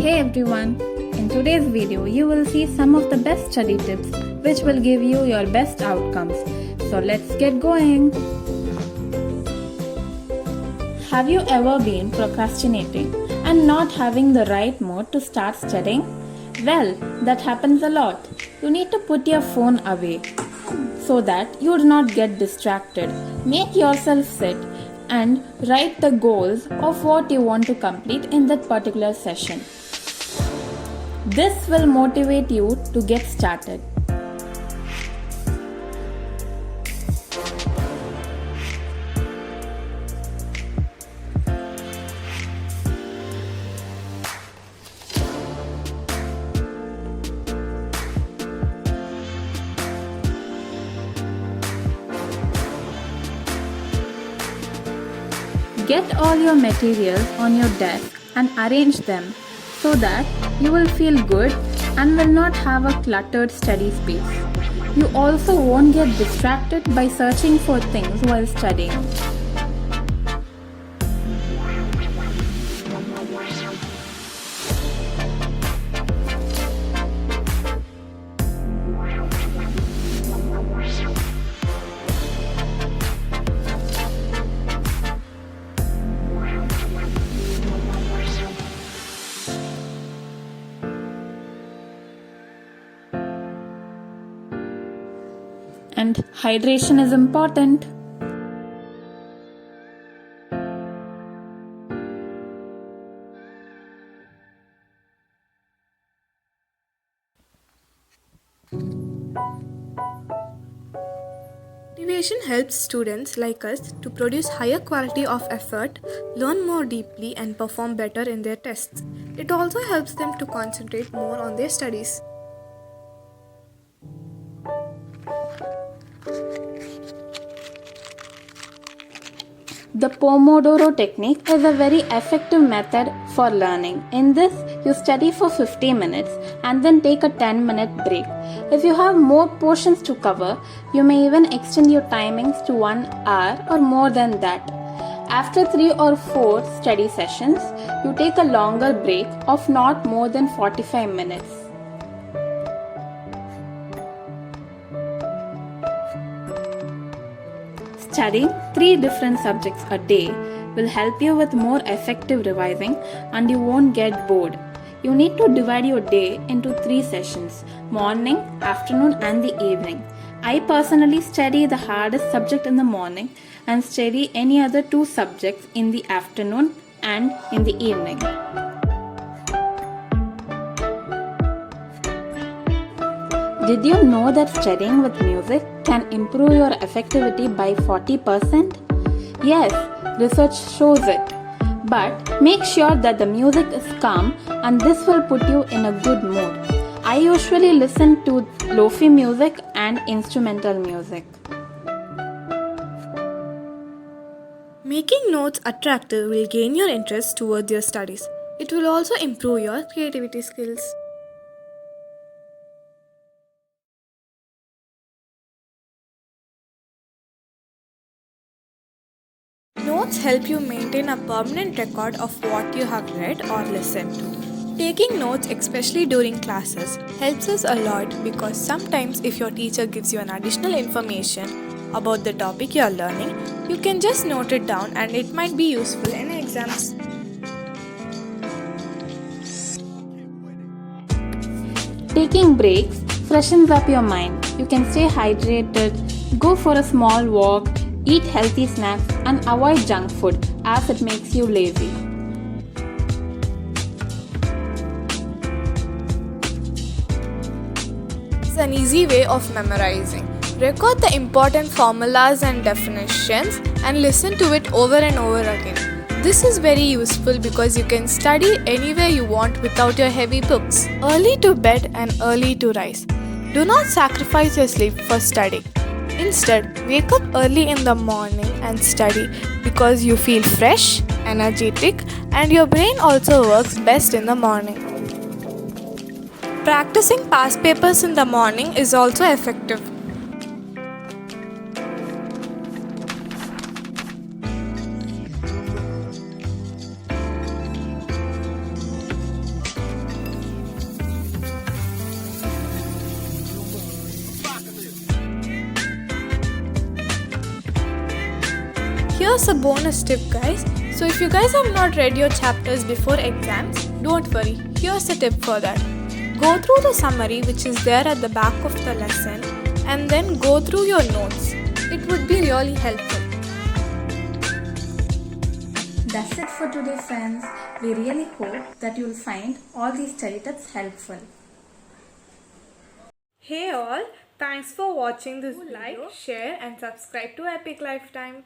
Hey everyone! In today's video, you will see some of the best study tips which will give you your best outcomes. So let's get going! Have you ever been procrastinating and not having the right mood to start studying? Well, that happens a lot. You need to put your phone away so that you do not get distracted. Make yourself sit and write the goals of what you want to complete in that particular session. This will motivate you to get started. Get all your materials on your desk and arrange them so that you will feel good and will not have a cluttered study space. You also won't get distracted by searching for things while studying. And hydration is important. Motivation helps students like us to produce higher quality of effort, learn more deeply, and perform better in their tests. It also helps them to concentrate more on their studies. The Pomodoro technique is a very effective method for learning. In this, you study for 50 minutes and then take a 10-minute break. If you have more portions to cover, you may even extend your timings to 1 hour or more than that. After 3 or 4 study sessions, you take a longer break of not more than 45 minutes. Studying 3 different subjects a day will help you with more effective revising and you won't get bored. You need to divide your day into 3 sessions: morning, afternoon and the evening. I personally study the hardest subject in the morning and study any other 2 subjects in the afternoon and in the evening. Did you know that studying with music can improve your effectivity by 40%? Yes, research shows it. But make sure that the music is calm and this will put you in a good mood. I usually listen to lofi music and instrumental music. Making notes attractive will gain your interest towards your studies. It will also improve your creativity skills. Notes help you maintain a permanent record of what you have read or listened to. Taking notes, especially during classes, helps us a lot because sometimes if your teacher gives you an additional information about the topic you are learning, you can just note it down and it might be useful in exams. Taking breaks freshens up your mind. You can stay hydrated, go for a small walk, eat healthy snacks and avoid junk food as it makes you lazy. It's an easy way of memorizing. Record the important formulas and definitions and listen to it over and over again. This is very useful because you can study anywhere you want without your heavy books. Early to bed and early to rise. Do not sacrifice your sleep for studying. Instead, wake up early in the morning and study because you feel fresh, energetic, and your brain also works best in the morning. Practicing past papers in the morning is also effective. Here's a bonus tip, guys. So if you guys have not read your chapters before exams, don't worry. Here's a tip for that. Go through the summary which is there at the back of the lesson and then go through your notes. It would be really helpful. That's it for today, friends. We really hope that you'll find all these study tips helpful. Hey all, thanks for watching this video. Like, share and subscribe to Epic Lifetime.